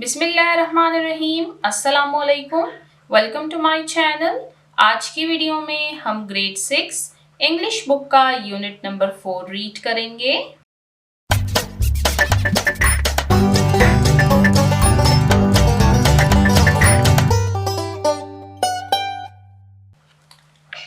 बिस्मिल्लाहिर्रहमानिर्रहीम, अस्सलामुअलैकुम। Welcome to my channel. आज की वीडियो में हम ग्रेड 6 इंग्लिश बुक का यूनिट नंबर 4 रीड करेंगे।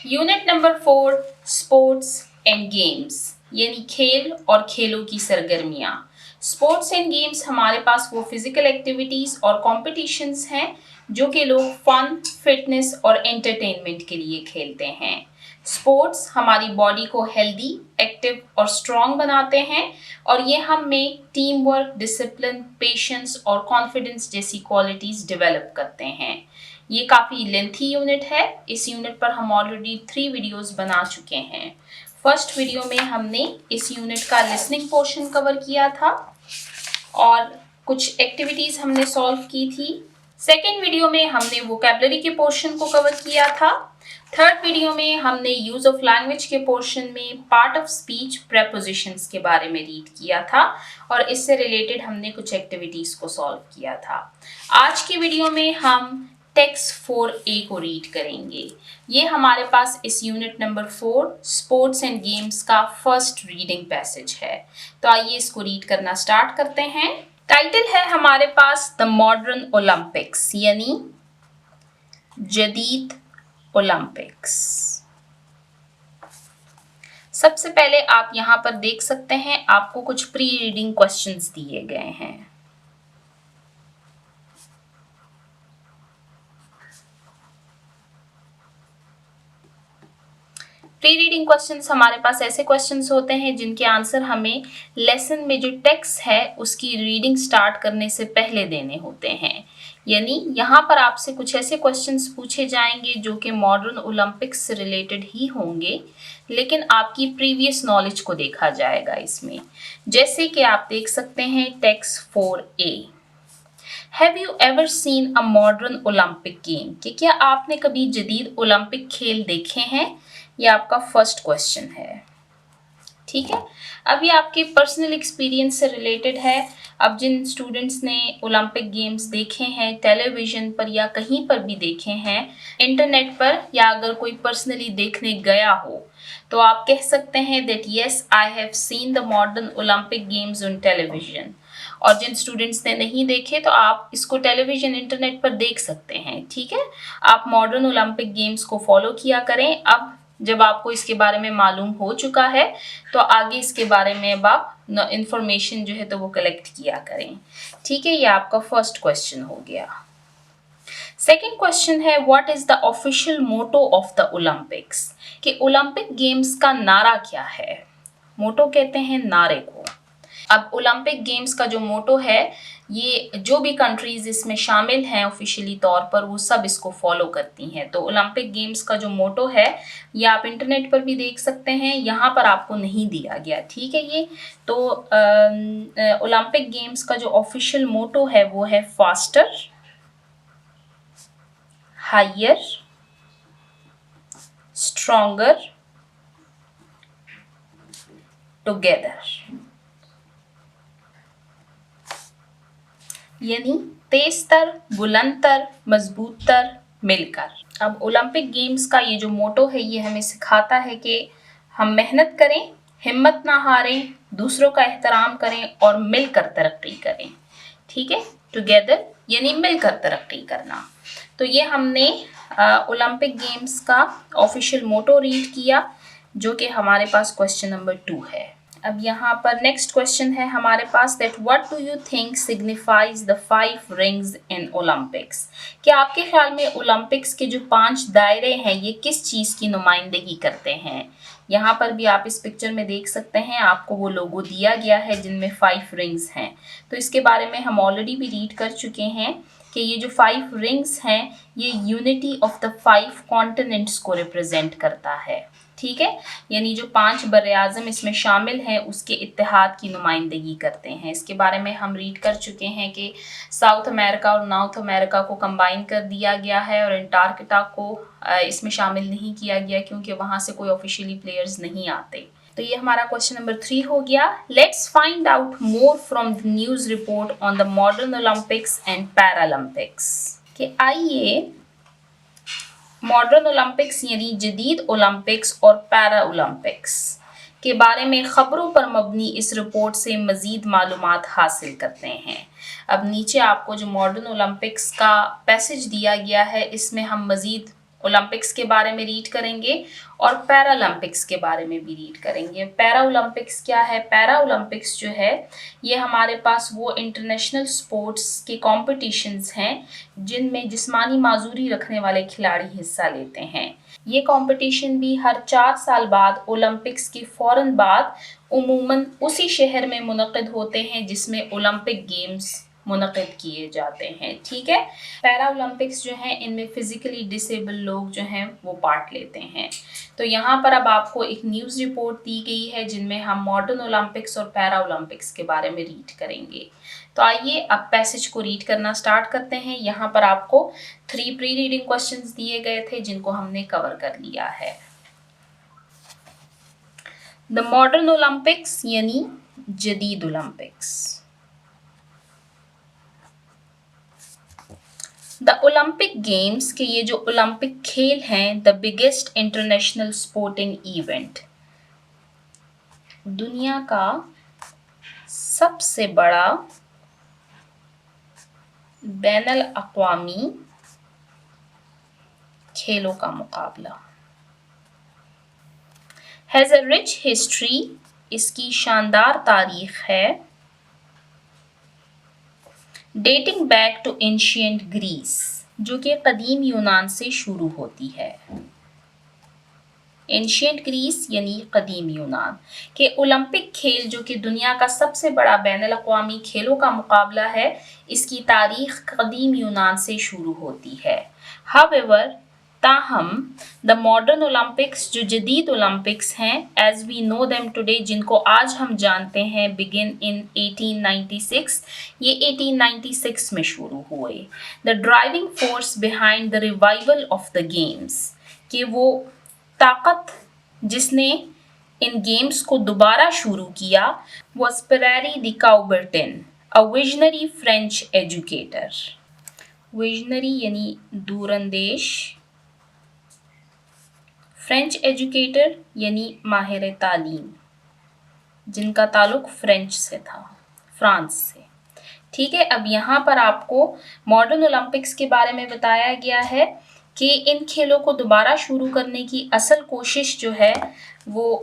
Unit number 4 sports and games यानी खेल और खेलों की सरगर्मियाँ। स्पोर्ट्स एंड गेम्स हमारे पास वो फिजिकल एक्टिविटीज़ और कॉम्पिटिशन्स हैं जो कि लोग फन, फिटनेस और एंटरटेनमेंट के लिए खेलते हैं। स्पोर्ट्स हमारी बॉडी को हेल्दी, एक्टिव और स्ट्रॉन्ग बनाते हैं और ये हम में टीम वर्क, डिसिप्लिन, पेशेंस और कॉन्फिडेंस जैसी क्वालिटीज़ डेवलप करते हैं। ये काफ़ी लेंथी यूनिट है। इस यूनिट पर हम ऑलरेडी 3 वीडियोस बना चुके हैं। फर्स्ट वीडियो में हमने इस यूनिट का लिसनिंग पोर्शन कवर किया था और कुछ एक्टिविटीज़ हमने सॉल्व की थी। सेकेंड वीडियो में हमने वोकैबुलरी के पोर्शन को कवर किया था। थर्ड वीडियो में हमने यूज़ ऑफ लैंग्वेज के पोर्शन में पार्ट ऑफ स्पीच प्रेपोजिशंस के बारे में रीड किया था और इससे रिलेटेड हमने कुछ एक्टिविटीज़ को सॉल्व किया था। आज की वीडियो में हम टेक्स्ट 4A को रीड करेंगे। ये हमारे पास इस unit number 4 sports and games का फर्स्ट रीडिंग पैसेज है। तो आइए इसको रीड करना स्टार्ट करते हैं। टाइटल है हमारे पास द मॉडर्न ओलंपिक्स यानी जदीद ओलंपिक्स। सबसे पहले आप यहाँ पर देख सकते हैं आपको कुछ प्री रीडिंग क्वेश्चंस दिए गए हैं। प्री रीडिंग क्वेश्चंस हमारे पास ऐसे क्वेश्चंस होते हैं जिनके आंसर हमें लेसन में जो टेक्स्ट है उसकी रीडिंग स्टार्ट करने से पहले देने होते हैं। यानी यहाँ पर आपसे कुछ ऐसे क्वेश्चंस पूछे जाएंगे जो कि मॉडर्न ओलंपिक्स से रिलेटेड ही होंगे, लेकिन आपकी प्रीवियस नॉलेज को देखा जाएगा इसमें। जैसे कि आप देख सकते हैं text 4A, have you ever seen a modern Olympic game, कि क्या आपने कभी जदीद ओलंपिक खेल देखे हैं? ये आपका फर्स्ट क्वेश्चन है। ठीक है, अब ये आपके पर्सनल एक्सपीरियंस से रिलेटेड है। अब जिन स्टूडेंट्स ने ओलंपिक गेम्स देखे हैं टेलीविज़न पर या कहीं पर भी देखे हैं इंटरनेट पर, या अगर कोई पर्सनली देखने गया हो, तो आप कह सकते हैं that yes I have seen the modern Olympic games on television. और जिन स्टूडेंट्स ने नहीं देखे तो आप इसको टेलीविज़न इंटरनेट पर देख सकते हैं। ठीक है, आप मॉडर्न ओलंपिक गेम्स को फॉलो किया करें। अब जब आपको इसके बारे में मालूम हो चुका है तो आगे इसके बारे में अब आप इंफॉर्मेशन जो है तो वो कलेक्ट किया करें। ठीक है, ये आपका फर्स्ट क्वेश्चन हो गया। सेकेंड क्वेश्चन है what is the official motto of the Olympics, कि ओलंपिक गेम्स का नारा क्या है। मोटो कहते हैं नारे को। अब ओलंपिक गेम्स का जो मोटो है, ये जो भी कंट्रीज इसमें शामिल हैं ऑफिशियली तौर पर वो सब इसको फॉलो करती हैं। तो ओलंपिक गेम्स का जो मोटो है ये आप इंटरनेट पर भी देख सकते हैं, यहाँ पर आपको नहीं दिया गया। ठीक है, ये तो ओलंपिक गेम्स का जो ऑफिशियल मोटो है वो है फास्टर, हायर, स्ट्रॉन्गर, टुगेदर, यानी तेजतर, बुलंदतर, मजबूतर, मिलकर। अब ओलंपिक गेम्स का ये जो मोटो है ये हमें सिखाता है कि हम मेहनत करें, हिम्मत ना हारें, दूसरों का एहतराम करें और मिलकर तरक्की करें। ठीक है, टुगेदर यानी मिलकर तरक्की करना। तो ये हमने ओलंपिक गेम्स का ऑफिशियल मोटो रीड किया जो कि हमारे पास क्वेश्चन नंबर 2 है। अब यहाँ पर नेक्स्ट क्वेश्चन है हमारे पास that what do you think signifies the 5 rings in Olympics, कि आपके ख्याल में ओलंपिक्स के जो 5 दायरे हैं ये किस चीज़ की नुमाइंदगी करते हैं। यहाँ पर भी आप इस पिक्चर में देख सकते हैं आपको वो लोगो दिया गया है जिनमें 5 रिंग्स हैं। तो इसके बारे में हम ऑलरेडी भी रीड कर चुके हैं कि ये जो 5 रिंग्स हैं ये यूनिटी ऑफ द 5 कॉन्टिनेंट्स को रिप्रेजेंट करता है। ठीक है, यानी जो 5 बर्रे-आज़म इसमें शामिल हैं उसके इत्तेहाद की नुमाइंदगी करते हैं। इसके बारे में हम रीड कर चुके हैं कि साउथ अमेरिका और नॉर्थ अमेरिका को कंबाइन कर दिया गया है और अंटार्कटिका को इसमें शामिल नहीं किया गया क्योंकि वहाँ से कोई ऑफिशियली प्लेयर्स नहीं आते। तो ये हमारा क्वेश्चन नंबर 3 हो गया। Let's find out more from the news report on the modern Olympics and Paralympics. कि आइए मॉडर्न ओलंपिक्स यानी जदीद ओलंपिक्स और पैरा ओलंपिक्स के बारे में खबरों पर मबनी इस रिपोर्ट से मजीद मालूमात हासिल करते हैं। अब नीचे आपको जो मॉडर्न ओलंपिक्स का पैसेज दिया गया है, इसमें हम मजीद ओलंपिक्स के बारे में रीड करेंगे और पैरालंपिक्स के बारे में भी रीड करेंगे। पैरा ओलंपिक्स क्या है? पैरा ओलंपिक्स जो है ये हमारे पास वो इंटरनेशनल स्पोर्ट्स के कॉम्पिटिशन्स हैं जिनमें जिस्मानी माजूरी रखने वाले खिलाड़ी हिस्सा लेते हैं। ये कंपटीशन भी हर 4 साल बाद ओलंपिक्स के फौरन बाद उमूमन उसी शहर में मुनक़िद होते हैं जिसमें ओलंपिक गेम्स मुनक़िद किए जाते हैं। ठीक है। पैरा ओलंपिक्स जो हैं इनमें फिजिकली डिसेबल लोग जो हैं वो पार्ट लेते हैं। तो यहाँ पर अब आपको एक न्यूज़ रिपोर्ट दी गई है जिनमें हम मॉडर्न ओलंपिक्स और पैरा ओलंपिक्स के बारे में रीड करेंगे। तो आइए अब पैसेज को रीड करना स्टार्ट करते हैं। यहाँ पर आपको 3 प्री रीडिंग क्वेश्चंस दिए गए थे जिनको हमने कवर कर लिया है। द मॉडर्न ओलंपिक्स यानी जदीद ओलंपिक्स। द ओलंपिक गेम्स के ये जो ओलंपिक खेल हैं, the biggest international sporting event, दुनिया का सबसे बड़ा बैनुल अक़वामी खेलों का मुकाबला। हैज़ अ रिच हिस्ट्री, इसकी शानदार तारीख है। Dating back to ancient Greece, जो कि कदीम यूनान से शुरू होती है। एंशिएंट ग्रीस यानी कदीम यूनान के ओलंपिक खेल जो कि दुनिया का सबसे बड़ा बैनुल अक़वामी खेलों का मुकाबला है, इसकी तारीख कदीम यूनान से शुरू होती है। हावेवर ताहम द मॉडर्न ओलंपिक्स जो जदीद ओलंपिक्स हैं, as we know them today, जिनको आज हम जानते हैं, बिगिन इन 1896, ये 1896 में शुरू हुए। The driving force behind the revival of the games, कि वो ताकत जिसने इन गेम्स को दोबारा शुरू किया, was Pierre de Coubertin, a visionary French educator। Visionary यानी दूरंदेश, फ्रेंच एजुकेटर यानी माहिर तालीम, जिनका ताल्लुक फ्रेंच से था, फ्रांस से। ठीक है। अब यहाँ पर आपको मॉडर्न ओलंपिक्स के बारे में बताया गया है कि इन खेलों को दोबारा शुरू करने की असल कोशिश जो है वो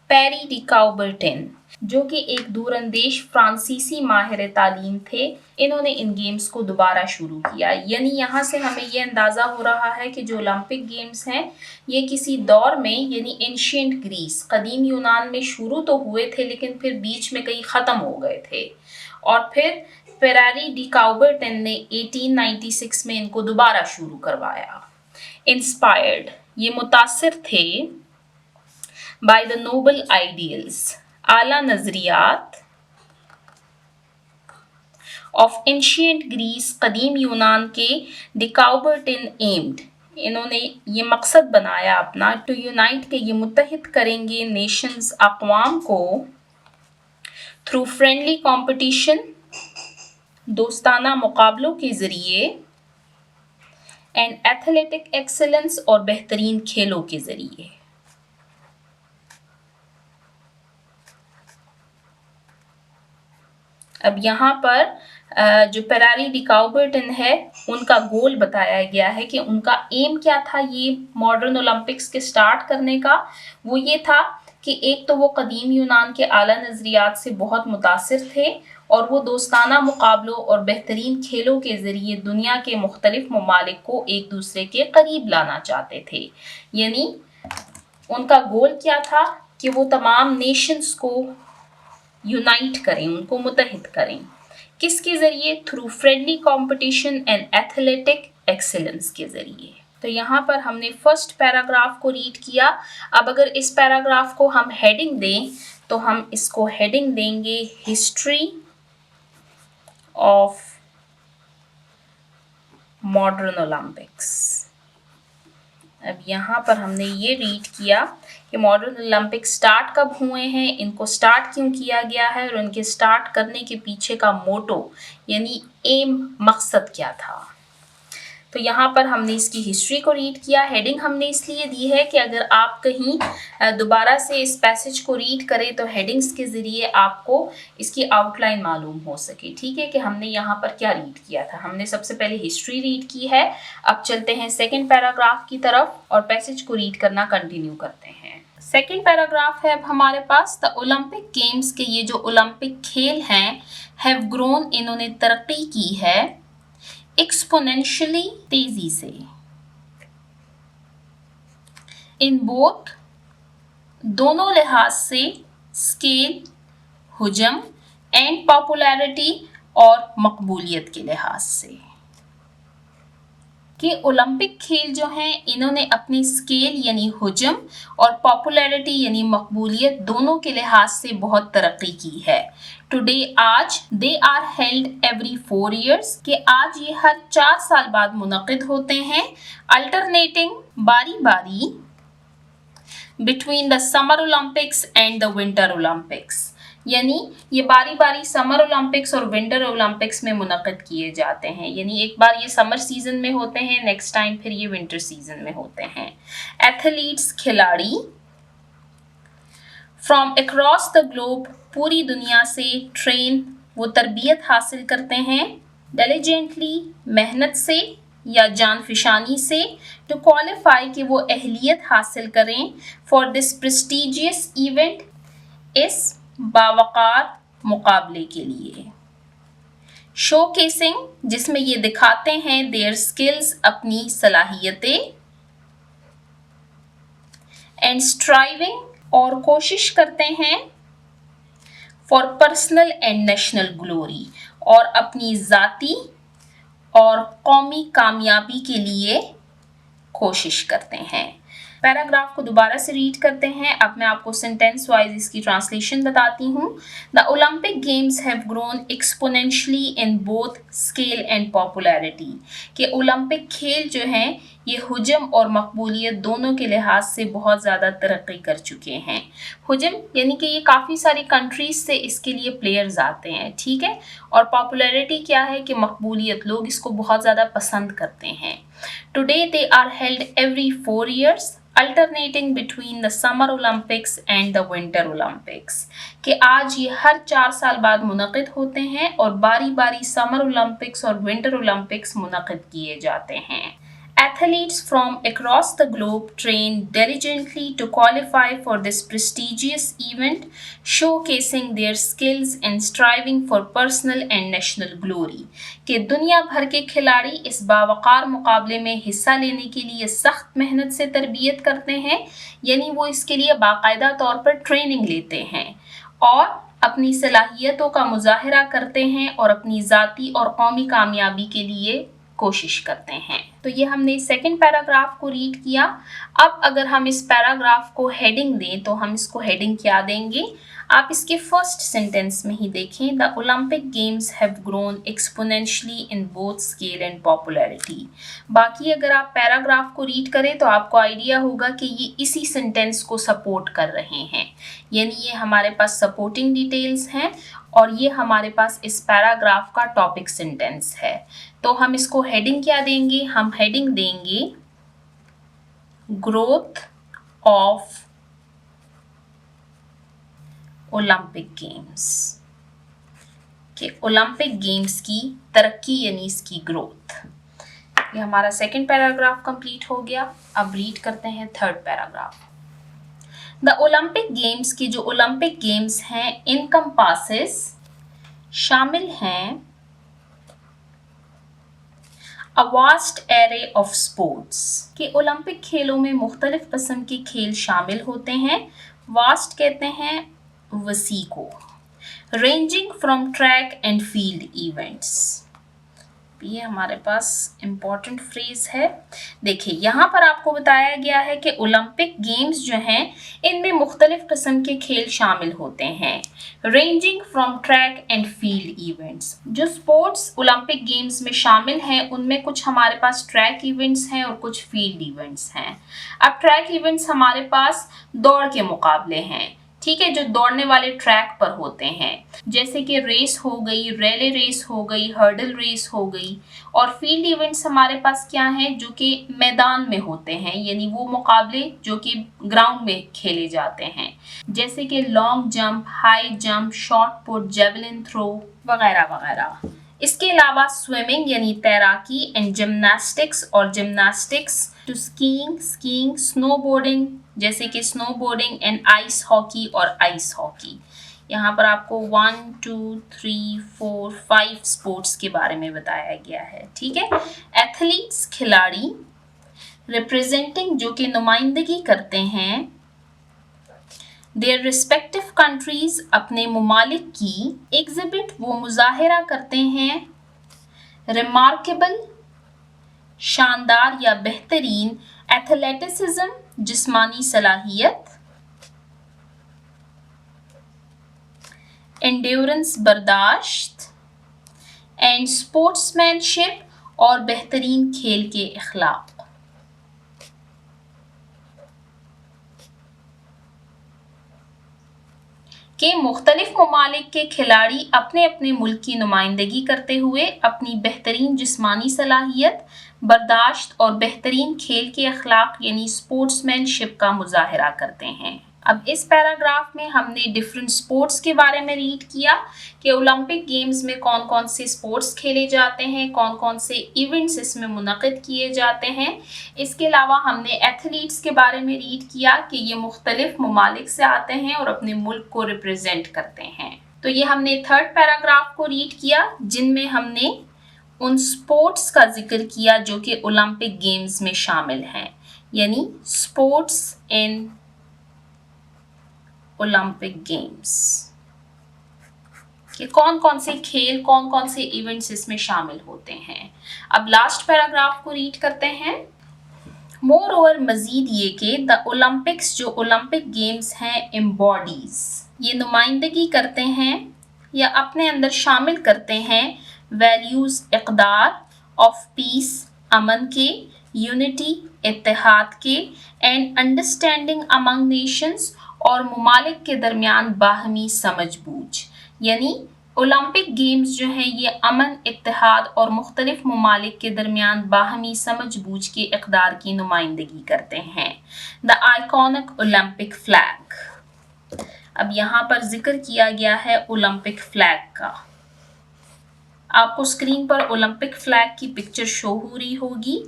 पैरी डी काउबर्टिन, जो कि एक दूरंदेश फ्रांसीसी माहिर तालीम थे, इन्होंने इन गेम्स को दोबारा शुरू किया। यानी यहाँ से हमें ये अंदाज़ा हो रहा है कि जो ओलंपिक गेम्स हैं ये किसी दौर में यानी एंशिएंट ग्रीस, कदीम यूनान में शुरू तो हुए थे लेकिन फिर बीच में कहीं ख़त्म हो गए थे और फिर पेरारी डी काउबर्टिन ने 1896 में इनको दोबारा शुरू करवाया। इंस्पायर्ड, ये मुतासिर थे बाय द नोबल आइडियल्स, आला नजरियात ऑफ एंशिएंट ग्रीस, कदीम यूनान के डी काउबर्टिन एम्ड, इन्होंने ये मकसद बनाया अपना टू यूनाइट के ये मुत्तहिद करेंगे नेशंस, अक़वाम को, थ्रू फ्रेंडली कंपटीशन, दोस्ताना मुकाबलों के ज़रिए, एंड एथलेटिक एक्सेलेंस, और बेहतरीन खेलों के ज़रिए। अब यहाँ पर जो पेरारी डी काउबर्टिन है उनका गोल बताया गया है कि उनका एम क्या था ये मॉडर्न ओलंपिक्स के स्टार्ट करने का। वो ये था कि एक तो वो कदीम यूनान के आला नज़रियात से बहुत मुतासिर थे और वो दोस्ताना मुकाबलों और बेहतरीन खेलों के ज़रिए दुनिया के मुख्तलिफ ममालिक को एक दूसरे के करीब लाना चाहते थे। यानी उनका गोल क्या था कि वो तमाम नेशंस को यूनाइट करें, उनको मुत्तहिद करें। किसके ज़रिए? Through friendly competition and athletic excellence के ज़रिए। तो यहाँ पर हमने फर्स्ट पैराग्राफ को रीड किया। अब अगर इस पैराग्राफ को हम हेडिंग दें तो हम इसको हेडिंग देंगे हिस्ट्री ऑफ मॉडर्न ओलंपिक्स। अब यहाँ पर हमने ये रीड किया कि मॉडर्न ओलंपिक स्टार्ट कब हुए हैं, इनको स्टार्ट क्यों किया गया है और उनके स्टार्ट करने के पीछे का मोटो यानी एम, मकसद क्या था। तो यहाँ पर हमने इसकी हिस्ट्री को रीड किया। हेडिंग हमने इसलिए दी है कि अगर आप कहीं दोबारा से इस पैसेज को रीड करें तो हेडिंग्स के ज़रिए आपको इसकी आउटलाइन मालूम हो सके। ठीक है कि हमने यहाँ पर क्या रीड किया था। हमने सबसे पहले हिस्ट्री रीड की है। अब चलते हैं सेकेंड पैराग्राफ की तरफ और पैसेज को रीड करना कंटिन्यू करते हैं। सेकेंड पैराग्राफ है अब हमारे पास, द ओलंपिक गेम्स के ये जो ओलंपिक खेल हैं हैव ग्रोन, इन्होंने तरक्की की है, एक्सपोनेंशियली, तेजी से, इन बोथ, दोनों लिहाज से, स्केल, हुजम, एंड पॉपुलैरिटी, और मकबूलियत के लिहाज से। कि ओलंपिक खेल जो हैं इन्होंने अपनी स्केल यानी हुजम और पॉपुलैरिटी यानी मकबूलियत दोनों के लिहाज से बहुत तरक्की की है। टुडे, आज, they are held every 4 years, कि आज ये हर 4 साल बाद मुनक़िद होते हैं, अल्टरनेटिंग, बारी बारी, between the summer Olympics and the winter Olympics, यानी ये बारी बारी समर ओलंपिक्स और विंटर ओलंपिक्स में मुनक़िद किए जाते हैं। यानी एक बार ये समर सीजन में होते हैं, नेक्स्ट टाइम फिर ये विंटर सीजन में होते हैं। एथलीट्स, खिलाड़ी, फ्रॉम अक्रॉस द ग्लोब, पूरी दुनिया से, ट्रेन, वो तरबियत हासिल करते हैं, डिलिजेंटली, मेहनत से या जानफिशानी से, टू क्वालिफाई, कि वो अहलियत हासिल करें, फॉर दिस प्रेस्टिजियस इवेंट, इस बावकार मुकाबले के लिए। शोकेसिंग, जिसमें ये दिखाते हैं देयर स्किल्स, अपनी सलाहियतें, एंड स्ट्राइविंग, और कोशिश करते हैं, for personal and national glory, और अपनी ज़ाती और कौमी कामयाबी के लिए कोशिश करते हैं। पैराग्राफ को दोबारा से रीड करते हैं। अब मैं आपको सेंटेंस वाइज इसकी ट्रांसलेशन बताती हूँ। The Olympic games have grown exponentially in both scale and popularity, कि ओलंपिक खेल जो हैं ये हुजम और मकबूलियत दोनों के लिहाज से बहुत ज़्यादा तरक्की कर चुके हैं। हुजम यानी कि ये काफ़ी सारी कंट्रीज से इसके लिए प्लेयर्स आते हैं, ठीक है, और पॉपुलैरिटी क्या है कि मकबूलियत, लोग इसको बहुत ज़्यादा पसंद करते हैं। Today they are held every 4 years, alternating between the summer Olympics and the winter Olympics, कि आज ये हर 4 साल बाद मुनक़िद होते हैं और बारी बारी समर ओलंपिक्स और विंटर ओलंपिक्स मुनक़िद किए जाते हैं। Athletes from across the globe train diligently to qualify for this prestigious event, showcasing their skills and striving for personal and national glory, कि दुनिया भर के खिलाड़ी इस बावकार मुकाबले में हिस्सा लेने के लिए सख्त मेहनत से तरबियत करते हैं, यानी वो इसके लिए बाकायदा तौर पर ट्रेनिंग लेते हैं और अपनी सलाहियतों का मुजाहरा करते हैं और अपनी ज़ाती और कौमी कामयाबी के लिए कोशिश करते हैं। तो ये हमने सेकंड पैराग्राफ को रीड किया। अब अगर हम इस पैराग्राफ को हेडिंग दें तो हम इसको हेडिंग क्या देंगे, आप इसके फर्स्ट सेंटेंस में ही देखें, the Olympic games have grown exponentially in both scale and popularity. बाकी अगर आप पैराग्राफ को रीड करें तो आपको आइडिया होगा कि ये इसी सेंटेंस को सपोर्ट कर रहे हैं, यानी ये हमारे पास सपोर्टिंग डिटेल्स हैं और ये हमारे पास इस पैराग्राफ का टॉपिक सेंटेंस है। तो हम इसको हेडिंग क्या देंगे, हम हेडिंग देंगे ग्रोथ ऑफ ओलंपिक गेम्स, के ओलंपिक गेम्स की तरक्की यानी इसकी ग्रोथ। ये हमारा सेकंड पैराग्राफ कंप्लीट हो गया। अब रीड करते हैं third paragraph. The Olympic games की जो ओलंपिक गेम्स हैं इनकम्पासेस, शामिल हैं, a vast array of sports, कि ओलंपिक खेलों में मुख्तलिफ किस्म के खेल शामिल होते हैं। वास्ट कहते हैं वसी को। Ranging from track and field events, ये हमारे पास इम्पॉर्टेंट फ्रेज है। देखिए यहाँ पर आपको बताया गया है कि ओलंपिक गेम्स जो हैं इनमें मुख्तलिफ किस्म के खेल शामिल होते हैं, ranging from track and field events. जो स्पोर्ट्स ओलंपिक गेम्स में शामिल हैं उनमें कुछ हमारे पास ट्रैक इवेंट्स हैं और कुछ फील्ड इवेंट्स हैं। अब ट्रैक इवेंट्स हमारे पास दौड़ के मुकाबले हैं, ठीक है, जो दौड़ने वाले ट्रैक पर होते हैं, जैसे कि रेस हो गई, रेले रेस हो गई, हर्डल रेस हो गई। और फील्ड इवेंट्स हमारे पास क्या हैं, जो कि मैदान में होते हैं, यानी वो मुकाबले जो कि ग्राउंड में खेले जाते हैं, जैसे कि long jump, high jump, shot put, javelin throw वगैरह वगैरह। इसके अलावा स्विमिंग यानी तैराकी एंड जिम्नास्टिक्स और जिम्नास्टिक्स टू स्कीइंग, स्नोबोर्डिंग जैसे कि स्नोबोर्डिंग एंड आइस हॉकी और आइस हॉकी। यहाँ पर आपको 1 2 3 4 5 स्पोर्ट्स के बारे में बताया गया है, ठीक है। एथलीट्स खिलाड़ी, रिप्रेजेंटिंग जो कि नुमाइंदगी करते हैं, देयर रिस्पेक्टिव कंट्रीज अपने मुमालिक की, एग्जिबिट वो मुजाहिरा करते हैं, रिमार्केबल शानदार या बेहतरीन, एथलेटिसिज्म जिस्मानी सलाहियत, एंड्योरेंस बर्दाश्त, एंड स्पोर्ट्समैनशिप और बेहतरीन खेल के अखलाक। के मुख्तलिफ ममालिक के खिलाड़ी अपने अपने मुल्क की नुमाइंदगी करते हुए अपनी बेहतरीन जिस्मानी सलाहियत, बर्दाश्त और बेहतरीन खेल के अखलाक यानी स्पोर्ट्समैनशिप का मुजाहिरा करते हैं। अब इस पैराग्राफ में हमने डिफरेंट स्पोर्ट्स के बारे में रीड किया कि ओलंपिक गेम्स में कौन कौन से स्पोर्ट्स खेले जाते हैं, कौन कौन से इवेंट्स इसमें मुनक़िद किए जाते हैं। इसके अलावा हमने एथलीट्स के बारे में रीड किया कि ये मुख्तलिफ ममालिक से आते हैं और अपने मुल्क को रिप्रेजेंट करते हैं। तो ये हमने थर्ड पैराग्राफ को रीड किया जिनमें हमने उन स्पोर्ट्स का जिक्र किया जो कि ओलंपिक गेम्स में शामिल हैं, यानी स्पोर्ट्स इन ओलंपिक गेम्स कि कौन कौन से खेल, कौन कौन से इवेंट्स इसमें शामिल होते हैं। अब लास्ट पैराग्राफ को रीड करते हैं। मोर ओवर मजीद ये कि द ओलंपिक्स जो ओलंपिक गेम्स हैं एम्बॉडीज ये नुमाइंदगी करते हैं या अपने अंदर शामिल करते हैं वैल्यूज इक़दार ऑफ पीस अमन के, यूनिटी इत्तेहाद के, एंड अंडरस्टैंडिंग अमंग नेशंस और ममालिक के दरमियान बाहमी समझबूझ। यानी ओलंपिक गेम्स जो हैं ये अमन, इत्तेहाद और मुख्तलिफ ममालिक के दरमियान बाहमी समझबूझ के इक़दार की नुमाइंदगी करते हैं। द आइकॉनिक ओलंपिक फ्लैग, अब यहाँ पर जिक्र किया गया है ओलंपिक फ्लैग का। आपको स्क्रीन पर ओलंपिक फ्लैग की पिक्चर शो हो रही होगी।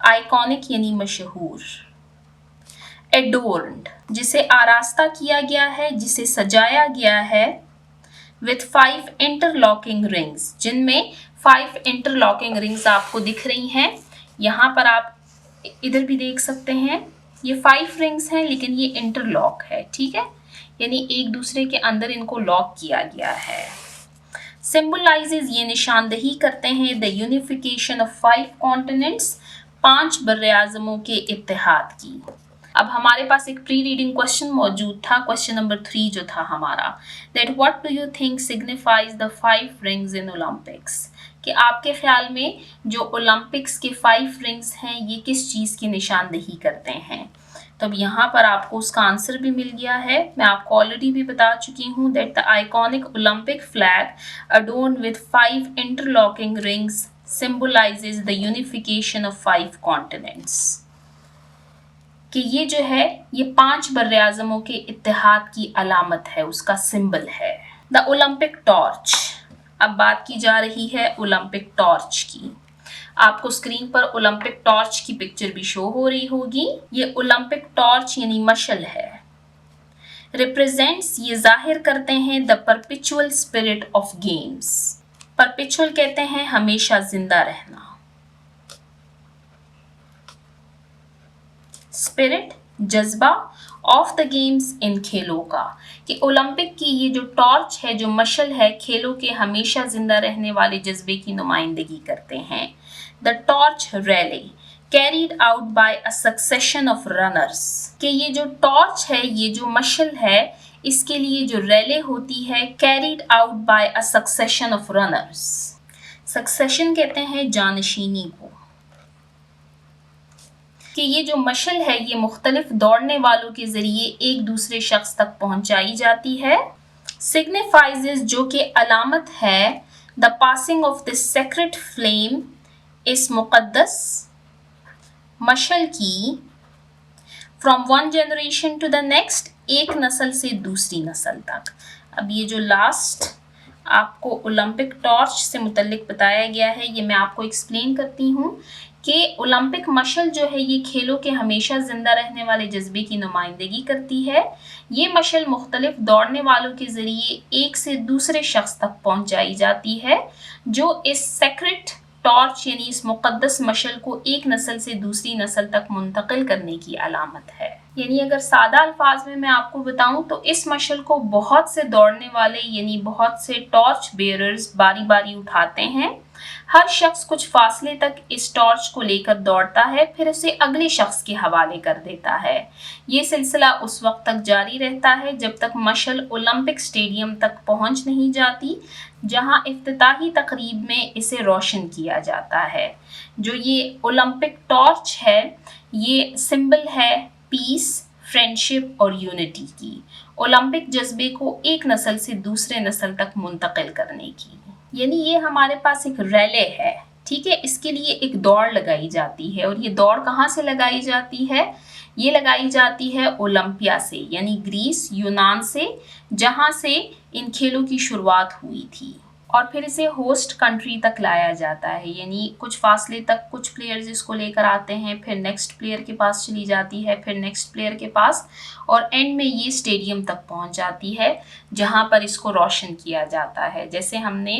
आइकॉनिक यानी मशहूर, एडोर्न्ड जिसे आरास्ता किया गया है, जिसे सजाया गया है, विथ 5 इंटरलॉकिंग रिंग्स जिनमें 5 इंटरलॉकिंग रिंग्स आपको दिख रही हैं। यहाँ पर आप इधर भी देख सकते हैं, ये 5 रिंग्स हैं लेकिन ये इंटरलॉक है, ठीक है, यानी एक दूसरे के अंदर इनको लॉक किया गया है। सिंबलाइजेज ये निशानदही करते हैं द यूनिफिकेशन ऑफ 5 कॉन्टिनेंट्स 5 बर्र-ए-आज़मों के इत्तेहाद की। अब हमारे पास एक प्री रीडिंग क्वेश्चन मौजूद था, क्वेश्चन नंबर 3 जो था हमारा, that what do you think signifies the 5 rings in Olympics, कि आपके ख्याल में जो ओलंपिक्स के 5 रिंग्स हैं ये किस चीज़ की निशानदही करते हैं। तो अब यहाँ पर आपको उसका आंसर भी मिल गया है। मैं आपको ऑलरेडी भी बता चुकी हूँ that the iconic Olympic flag adorned with 5 interlocking rings symbolises the unification of 5 continents, कि ये जो है ये 5 बर्र-ए-आज़मों के इत्तेहाद की अलामत है, उसका सिंबल है। द ओलंपिक टॉर्च, अब बात की जा रही है ओलंपिक टॉर्च की। आपको स्क्रीन पर ओलंपिक टॉर्च की पिक्चर भी शो हो रही होगी। ये ओलंपिक टॉर्च यानी मशल है। रिप्रेजेंट्स ये जाहिर करते हैं the perpetual spirit of games, perpetual कहते हैं हमेशा जिंदा रहना, स्पिरिट जज्बा ऑफ द गेम्स इन खेलों का, कि ओलंपिक की ये जो टॉर्च है, जो मशल है, खेलों के हमेशा जिंदा रहने वाले जज्बे की नुमाइंदगी करते हैं। The torch rally carried out by a succession of runners, कि ये जो टॉर्च है, ये जो मशल है, इसके लिए जो रैली होती है carried out by a succession of runners. Succession कहते हैं जानशीनी को, कि ये जो मशल है ये मुख्तलिफ दौड़ने वालों के जरिए एक दूसरे शख्स तक पहुंचाई जाती है। सिग्निफाइज, जो कि अलामत है, the passing of this sacred flame, इस मुक़द्दस मशल की, from one generation to the next, एक नस्ल से दूसरी नस्ल तक। अब ये जो लास्ट आपको ओलंपिक टॉर्च से मुतल्लिक बताया गया है, ये मैं आपको एक्सप्लेन करती हूँ कि ओलंपिक मशल जो है ये खेलों के हमेशा जिंदा रहने वाले जज्बे की नुमाइंदगी करती है। ये मशल मुख्तलिफ दौड़ने वालों के ज़रिए एक से दूसरे शख्स तक पहुंचाई जाती है, जो इस सेक्रेट टॉर्च यानी इस मुक़द्दस मशल को एक नस्ल से दूसरी नस्ल तक मुंतकिल करने की अलामत है। यानी अगर सादा अल्फाज में मैं आपको बताऊं तो इस मशल को बहुत से दौड़ने वाले यानी बहुत से टॉर्च बेयरर्स बारी बारी उठाते हैं। हर शख्स कुछ फासले तक इस टॉर्च को लेकर दौड़ता है, फिर उसे अगले शख्स के हवाले कर देता है। ये सिलसिला उस वक्त तक जारी रहता है जब तक मशल ओलंपिक स्टेडियम तक पहुंच नहीं जाती, जहां इफ्तिताही तकरीब में इसे रोशन किया जाता है। जो ये ओलंपिक टॉर्च है ये सिंबल है पीस, फ्रेंडशिप और यूनिटी की, ओलंपिक जज्बे को एक नस्ल से दूसरे नस्ल तक मुंतकिल करने की। यानी ये हमारे पास एक रैले है, ठीक है, इसके लिए एक दौड़ लगाई जाती है। और ये दौड़ कहाँ से लगाई जाती है? ये लगाई जाती है ओलंपिया से, यानी ग्रीस, यूनान से, जहाँ से इन खेलों की शुरुआत हुई थी। और फिर इसे होस्ट कंट्री तक लाया जाता है, यानी कुछ फासले तक कुछ प्लेयर्स इसको लेकर आते हैं, फिर नेक्स्ट प्लेयर के पास चली जाती है, फिर नेक्स्ट प्लेयर के पास, और एंड में ये स्टेडियम तक पहुंच जाती है जहां पर इसको रोशन किया जाता है। जैसे हमने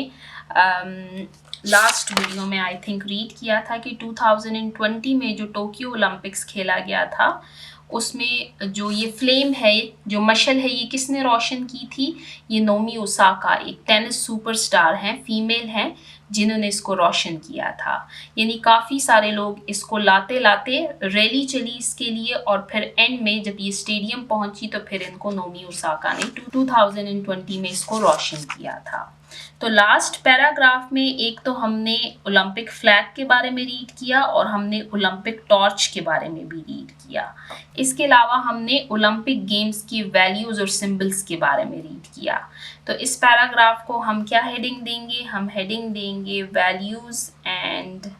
लास्ट वीडियो में आई थिंक रीड किया था कि 2020 में जो टोक्यो ओलंपिक्स खेला गया था उसमें जो ये फ्लेम है, जो मशल है, ये किसने रोशन की थी? ये नोमी ओसाका, एक टेनिस सुपरस्टार हैं, फीमेल हैं, जिन्होंने इसको रोशन किया था। यानी काफ़ी सारे लोग इसको लाते लाते रैली चली इसके लिए, और फिर एंड में जब ये स्टेडियम पहुंची तो फिर इनको नोमी ओसाका ने 2020 में इसको रोशन किया था। तो लास्ट पैराग्राफ में एक तो हमने ओलंपिक फ्लैग के बारे में रीड किया और हमने ओलंपिक टॉर्च के बारे में भी रीड किया। इसके अलावा हमने ओलंपिक गेम्स की वैल्यूज़ और सिंबल्स के बारे में रीड किया। तो इस पैराग्राफ को हम क्या हेडिंग देंगे? हम हेडिंग देंगे values and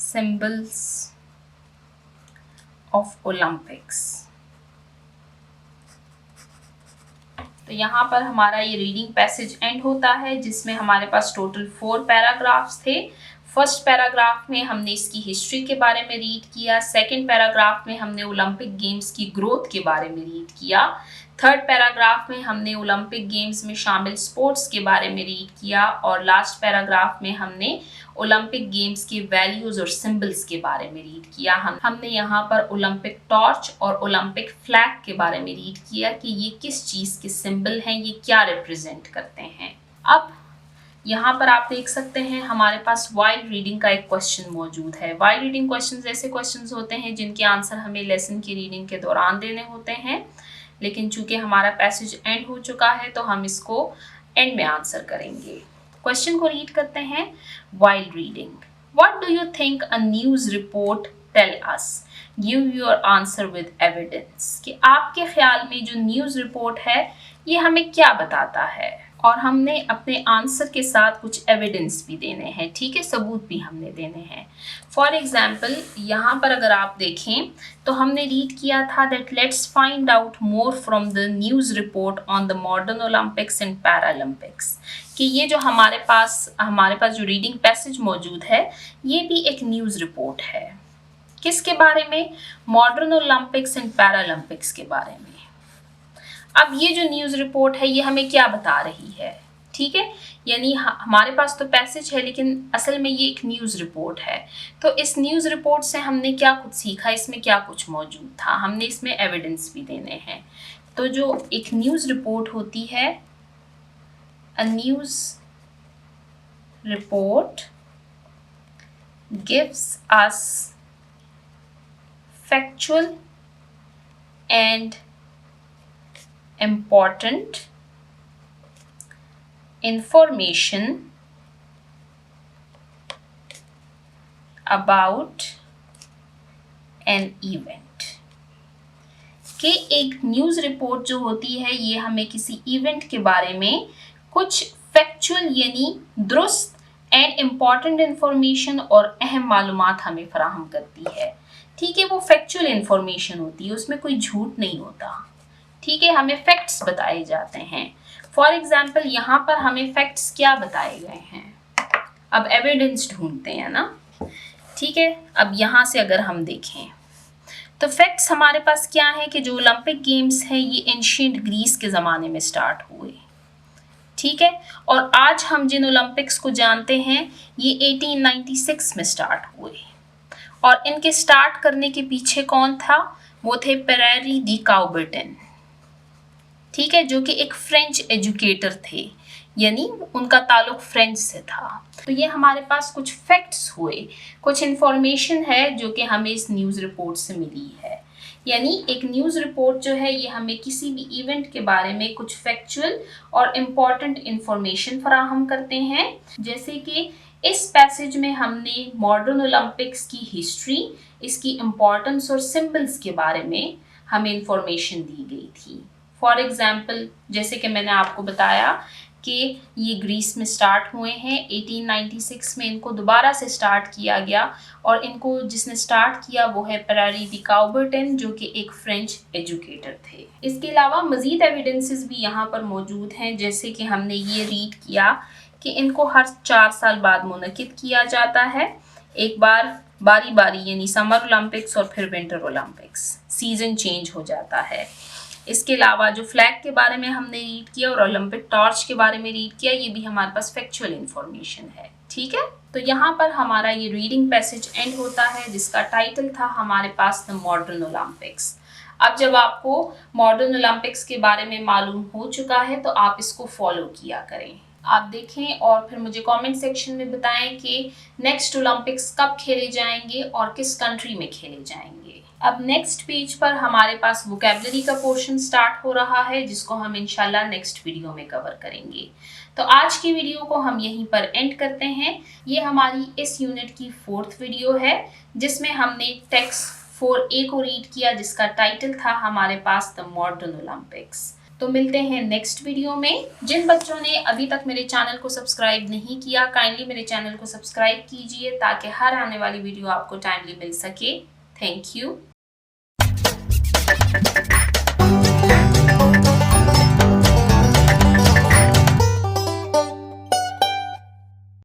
symbols of Olympics. तो यहाँ पर हमारा ये रीडिंग पैसेज एंड होता है, जिसमें हमारे पास टोटल 4 पैराग्राफ्स थे। फर्स्ट पैराग्राफ में हमने इसकी हिस्ट्री के बारे में रीड किया, सेकंड पैराग्राफ में हमने ओलंपिक गेम्स की ग्रोथ के बारे में रीड किया, थर्ड पैराग्राफ में हमने ओलंपिक गेम्स में शामिल स्पोर्ट्स के बारे में रीड किया, और लास्ट पैराग्राफ में हमने ओलंपिक गेम्स की वैल्यूज़ और सिंबल्स के बारे में रीड किया। हमने यहाँ पर ओलंपिक टॉर्च और ओलंपिक फ्लैग के बारे में रीड किया कि ये किस चीज़ के सिंबल हैं, ये क्या रिप्रेजेंट करते हैं। अब यहाँ पर आप देख सकते हैं हमारे पास वाइल्ड रीडिंग का एक क्वेश्चन मौजूद है। वाइल्ड रीडिंग क्वेश्चंस ऐसे क्वेश्चंस होते हैं जिनके आंसर हमें लेसन की रीडिंग के दौरान देने होते हैं, लेकिन चूंकि हमारा पैसेज एंड हो चुका है तो हम इसको एंड में आंसर करेंगे। क्वेश्चन को रीड करते हैं। While reading, what do you think a news report tell us? Give your answer with evidence, कि आपके ख्याल में जो न्यूज़ रिपोर्ट है ये हमें क्या बताता है, और हमने अपने आंसर के साथ कुछ एविडेंस भी देने हैं, ठीक है, सबूत भी हमने देने हैं। फॉर एग्जाम्पल यहाँ पर अगर आप देखें तो हमने रीड किया था that let's find out more from the news report on the modern Olympics and Paralympics, कि ये जो हमारे पास जो रीडिंग पैसेज मौजूद है ये भी एक न्यूज़ रिपोर्ट है। किसके बारे में? मॉडर्न ओलंपिक्स एंड पैरालंपिक्स के बारे में। अब ये जो न्यूज़ रिपोर्ट है ये हमें क्या बता रही है? ठीक है, यानी हमारे पास तो पैसेज है लेकिन असल में ये एक न्यूज़ रिपोर्ट है। तो इस न्यूज़ रिपोर्ट से हमने क्या कुछ सीखा, इसमें क्या कुछ मौजूद था, हमने इसमें एविडेंस भी देने हैं। तो जो एक न्यूज़ रिपोर्ट होती है, अ news report gives us factual and important information about an event। कि एक न्यूज़ रिपोर्ट जो होती है ये हमें किसी इवेंट के बारे में कुछ फैक्चुअल यानी दुरुस्त एंड इम्पॉर्टेंट इंफॉर्मेशन और अहम मालूमात हमें फराहम करती है। ठीक है, वो फैक्चुअल इंफॉर्मेशन होती है, उसमें कोई झूठ नहीं होता। ठीक है, हमें फैक्ट्स बताए जाते हैं। फॉर एग्जाम्पल यहाँ पर हमें फैक्ट्स क्या बताए गए हैं, अब एविडेंस ढूंढते हैं ना। ठीक है, अब यहाँ से अगर हम देखें तो फैक्ट्स हमारे पास क्या है कि जो ओलंपिक गेम्स हैं ये एंशिएंट ग्रीस के ज़माने में स्टार्ट हुए। ठीक है, और आज हम जिन ओलंपिक्स को जानते हैं ये 1896 में स्टार्ट हुए, और इनके स्टार्ट करने के पीछे कौन था, वो थे पियरे दी काउबर्टिन। ठीक है, जो कि एक फ्रेंच एजुकेटर थे, यानी उनका ताल्लुक फ्रेंच से था। तो ये हमारे पास कुछ फैक्ट्स हुए, कुछ इन्फॉर्मेशन है जो कि हमें इस न्यूज़ रिपोर्ट से मिली है। यानी एक न्यूज़ रिपोर्ट जो है ये हमें किसी भी इवेंट के बारे में कुछ फैक्चुअल और इम्पॉर्टेंट इन्फॉर्मेशन फराहम करते हैं। जैसे कि इस पैसेज में हमने मॉडर्न ओलंपिक्स की हिस्ट्री, इसकी इम्पॉर्टेंस और सिंबल्स के बारे में हमें इंफॉर्मेशन दी गई थी। फॉर एग्जाम्पल, जैसे कि मैंने आपको बताया कि ये ग्रीस में स्टार्ट हुए हैं 1896 में, इनको दोबारा से स्टार्ट किया गया, और इनको जिसने स्टार्ट किया वो है पियरे दी काउबर्टिन, जो कि एक फ्रेंच एजुकेटर थे। इसके अलावा मज़ीद एविडेंसेस भी यहाँ पर मौजूद हैं, जैसे कि हमने ये रीड किया कि इनको हर 4 साल बाद मुनक्किद किया जाता है, एक बार बारी बारी, यानी समर ओलंपिक्स और फिर विंटर ओलंपिक्स, सीजन चेंज हो जाता है। इसके अलावा जो फ्लैग के बारे में हमने रीड किया और ओलंपिक टॉर्च के बारे में रीड किया, ये भी हमारे पास फैक्चुअल इंफॉर्मेशन है। ठीक है, तो यहाँ पर हमारा ये रीडिंग पैसेज एंड होता है, जिसका टाइटल था हमारे पास द मॉडर्न ओलंपिक्स। अब जब आपको मॉडर्न ओलंपिक्स के बारे में मालूम हो चुका है तो आप इसको फॉलो किया करें, आप देखें और फिर मुझे कमेंट सेक्शन में बताएं कि नेक्स्ट ओलंपिक्स कब खेले जाएंगे और किस कंट्री में खेले जाएंगे। अब नेक्स्ट पेज पर हमारे पास वोकैबुलरी का पोर्शन स्टार्ट हो रहा है, जिसको हम इंशाल्लाह नेक्स्ट वीडियो में कवर करेंगे। तो आज की वीडियो को हम यहीं पर एंड करते हैं। ये हमारी इस यूनिट की 4th वीडियो है, जिसमें हमने टेक्स्ट 4A को रीड किया, जिसका टाइटल था हमारे पास द मॉडर्न ओलंपिक्स। तो मिलते हैं नेक्स्ट वीडियो में। जिन बच्चों ने अभी तक मेरे चैनल को सब्सक्राइब नहीं किया, काइंडली मेरे चैनल को सब्सक्राइब कीजिए ताकि हर आने वाली वीडियो आपको टाइमली मिल सके। Thank you.